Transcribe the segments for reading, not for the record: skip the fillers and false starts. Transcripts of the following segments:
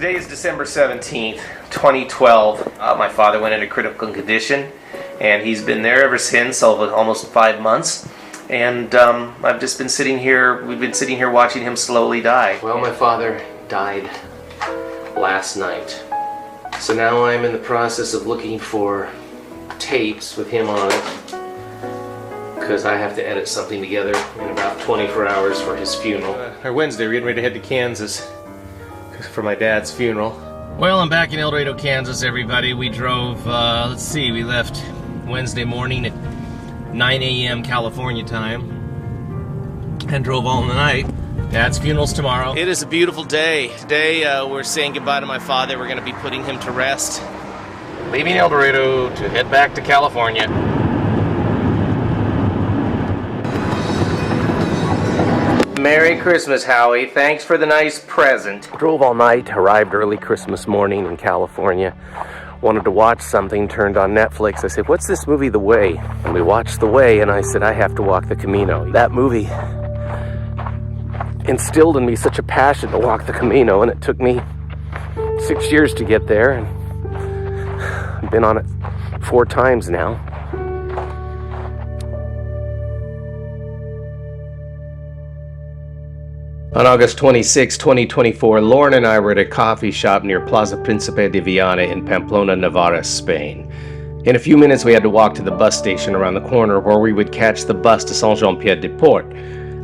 Today is December 17th, 2012. My father went into critical condition, and he's been there ever since, almost 5 months. And I've just been sitting here, we've been sitting here watching him slowly die. Well, my father died last night. So now I'm in the process of looking for tapes with him on it, because I have to edit something together in about 24 hours for his funeral. Our Wednesday, we're getting ready to head to Kansas for my dad's funeral. Well, I'm back in El Dorado, Kansas, everybody. We drove, we left Wednesday morning at 9 a.m. California time and drove all night. Dad's funeral's tomorrow. It is a beautiful day. Today, we're saying goodbye to my father. We're going to be putting him to rest. Leaving El Dorado to head back to California. Merry Christmas, Howie. Thanks for the nice present. Drove all night, arrived early Christmas morning in California. Wanted to watch something, turned on Netflix. I said, what's this movie, The Way? And we watched The Way, and I said, I have to walk the Camino. That movie instilled in me such a passion to walk the Camino, and it took me 6 years to get there. And I've been on it 4 times now. On August 26, 2024, Lauren and I were at a coffee shop near Plaza Príncipe de Viana in Pamplona, Navarra, Spain. In a few minutes, we had to walk to the bus station around the corner where we would catch the bus to Saint-Jean-Pied-de-Port.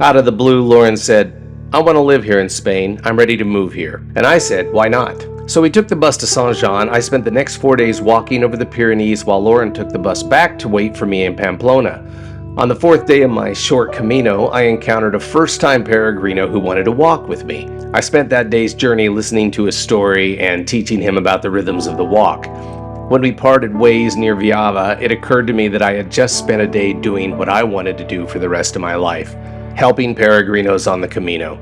Out of the blue, Lauren said, I want to live here in Spain. I'm ready to move here. And I said, why not? So we took the bus to Saint-Jean. I spent the next 4 days walking over the Pyrenees while Lauren took the bus back to wait for me in Pamplona. On the 4th day of my short Camino, I encountered a first-time peregrino who wanted to walk with me. I spent that day's journey listening to his story and teaching him about the rhythms of the walk. When we parted ways near Viava, it occurred to me that I had just spent a day doing what I wanted to do for the rest of my life, helping peregrinos on the Camino.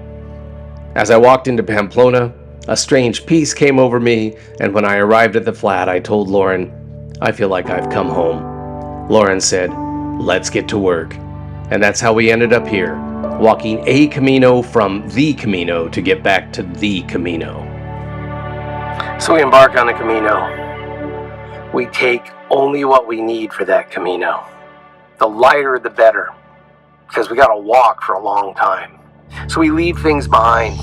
As I walked into Pamplona, a strange peace came over me, and when I arrived at the flat, I told Lauren, I feel like I've come home. Lauren said, let's get to work. And that's how we ended up here, walking a Camino from the Camino to get back to the Camino. So we embark on the Camino. We take only what we need for that Camino. The lighter, the better, because we gotta walk for a long time. So we leave things behind.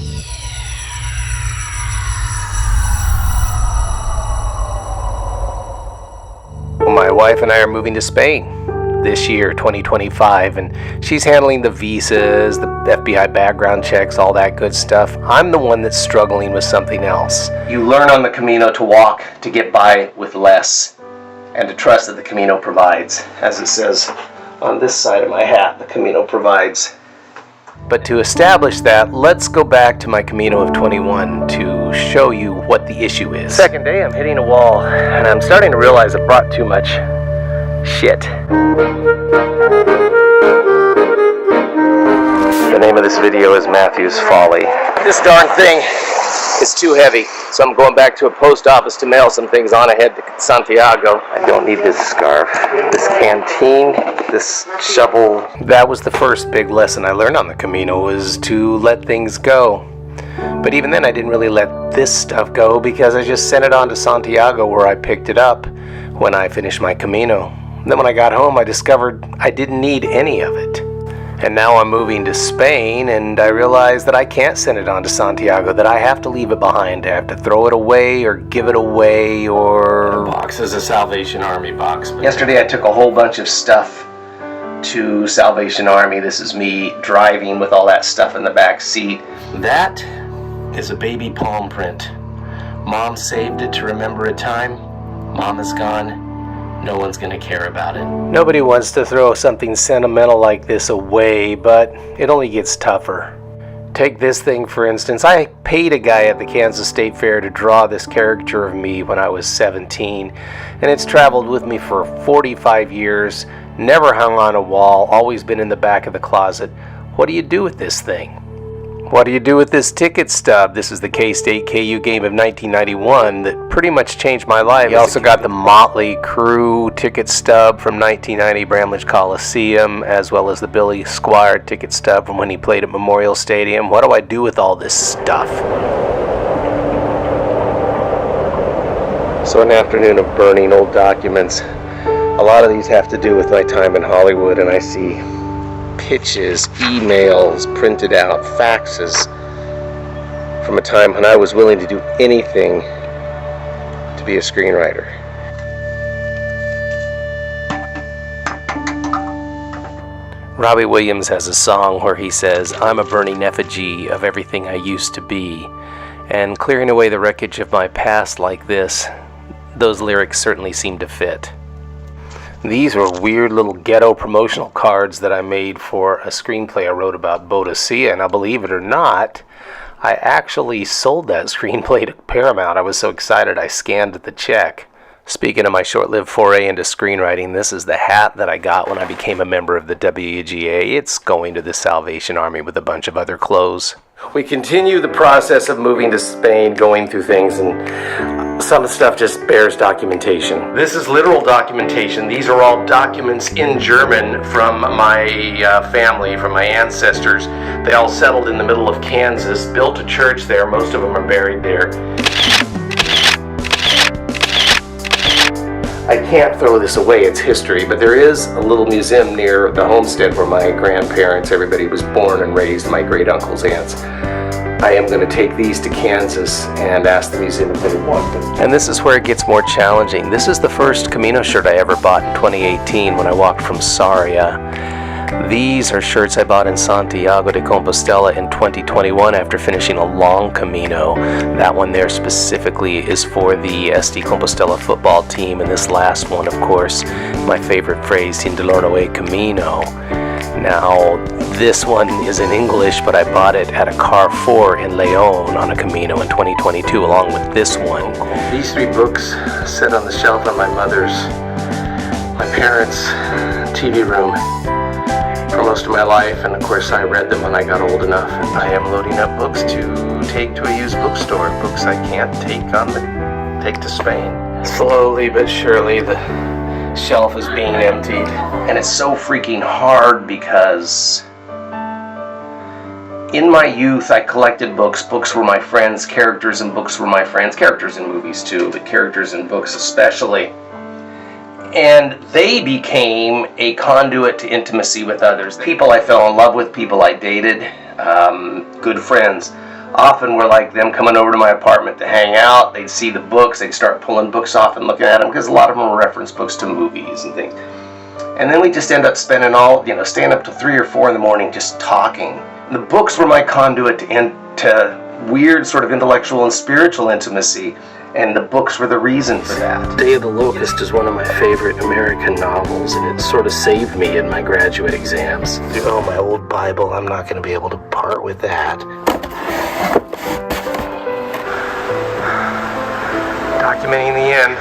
My wife and I are moving to Spain this year, 2025, and she's handling the visas, the FBI background checks, all that good stuff. I'm the one that's struggling with something else. You learn on the Camino to walk, to get by with less, and to trust that the Camino provides. As it says on this side of my hat, the Camino provides. But to establish that, let's go back to my Camino of 21 to show you what the issue is. Second day, I'm hitting a wall, and I'm starting to realize I brought too much shit. The name of this video is Matthew's Folly. This darn thing is too heavy, so I'm going back to a post office to mail some things on ahead to Santiago. I don't need this scarf, this canteen, this shovel. That was the first big lesson I learned on the Camino, was to let things go. But even then I didn't really let this stuff go, because I just sent it on to Santiago where I picked it up when I finished my Camino. Then when I got home, I discovered I didn't need any of it. And now I'm moving to Spain, and I realize that I can't send it on to Santiago, that I have to leave it behind. I have to throw it away or give it away, or... The box is a Salvation Army box. Yesterday I took a whole bunch of stuff to Salvation Army. This is me driving with all that stuff in the back seat. That is a baby palm print. Mom saved it to remember a time. Mom is gone. No one's gonna care about it. Nobody wants to throw something sentimental like this away, but it only gets tougher. Take this thing, for instance. I paid a guy at the Kansas State Fair to draw this caricature of me when I was 17, and it's traveled with me for 45 years, never hung on a wall, always been in the back of the closet. What do you do with this thing? What do you do with this ticket stub? This is the K-State KU game of 1991 that pretty much changed my life. You also got the Motley Crue ticket stub from 1990 Bramlage Coliseum, as well as the Billy Squier ticket stub from when he played at Memorial Stadium. What do I do with all this stuff? So an afternoon of burning old documents. A lot of these have to do with my time in Hollywood, and I see pitches, emails, printed out, faxes from a time when I was willing to do anything to be a screenwriter. Robbie Williams has a song where he says, "I'm a burning effigy of everything I used to be." And clearing away the wreckage of my past like this, those lyrics certainly seem to fit. These were weird little ghetto promotional cards that I made for a screenplay I wrote about Bodicea, and now believe it or not, I actually sold that screenplay to Paramount. I was so excited I scanned the check. Speaking of my short-lived foray into screenwriting, this is the hat that I got when I became a member of the WGA. It's going to the Salvation Army with a bunch of other clothes. We continue the process of moving to Spain, going through things, and some stuff just bears documentation. This is literal documentation. These are all documents in German from my family, from my ancestors. They all settled in the middle of Kansas, built a church there. Most of them are buried there. I can't throw this away, it's history, but there is a little museum near the homestead where my grandparents, everybody was born and raised, my great uncles, aunts. I am going to take these to Kansas and ask the museum if they want them. And this is where it gets more challenging. This is the first Camino shirt I ever bought in 2018 when I walked from Sarria. These are shirts I bought in Santiago de Compostela in 2021 after finishing a long Camino. That one there specifically is for the SD Compostela football team, and this last one, of course, my favorite phrase, Sin dolor no hay camino. Now, this one is in English, but I bought it at a Carrefour in León on a Camino in 2022, along with this one. These three books sit on the shelf in my my parents' TV room for most of my life, and of course I read them when I got old enough. I am loading up books to take to a used bookstore, books I can't take to Spain. Slowly but surely the shelf is being emptied, and it's so freaking hard because in my youth I collected books. Books were my friends, characters in books were my friends, characters in movies too, but characters in books especially. And they became a conduit to intimacy with others. People I fell in love with, people I dated, good friends, often were like them coming over to my apartment to hang out. They'd see the books, they'd start pulling books off and looking at them, because a lot of them were reference books to movies and things. And then we just end up spending staying up till 3 or 4 in the morning just talking. The books were my conduit to weird sort of intellectual and spiritual intimacy. And the books were the reason for that. Day of the Locust is one of my favorite American novels, and it sort of saved me in my graduate exams. Oh, my old Bible, I'm not going to be able to part with that. Documenting the end.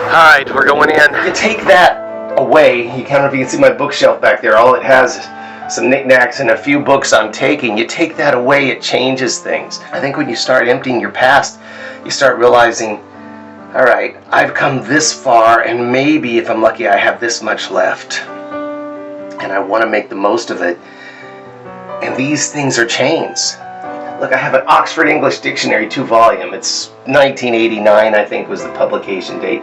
All right, we're going in. You take that away, you can see my bookshelf back there. All it has is some knickknacks and a few books I'm taking. You take that away, it changes things. I think when you start emptying your past, you start realizing, all right, I've come this far, and maybe if I'm lucky I have this much left, and I want to make the most of it. And these things are chains. Look, I have an Oxford English Dictionary 2-volume. It's 1989, I think, was the publication date.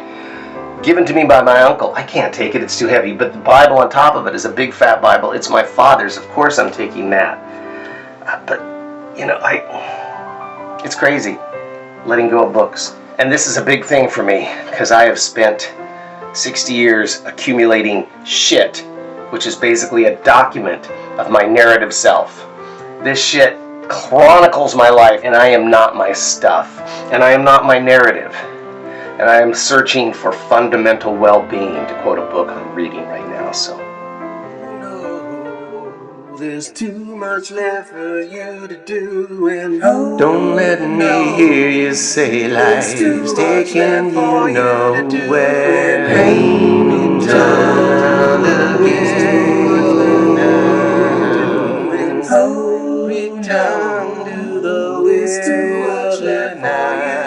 Given to me by my uncle. I can't take it, it's too heavy. But the Bible on top of it is a big fat Bible. It's my father's. Of course I'm taking that. But, it's crazy letting go of books. And this is a big thing for me, because I have spent 60 years accumulating shit, which is basically a document of my narrative self. This shit chronicles my life, and I am not my stuff, and I am not my narrative, and I am searching for fundamental well-being, to quote a book I'm reading right now. So there's too much left for you to do, and don't let me hear you say life's taking you nowhere. Pain down return to the way now.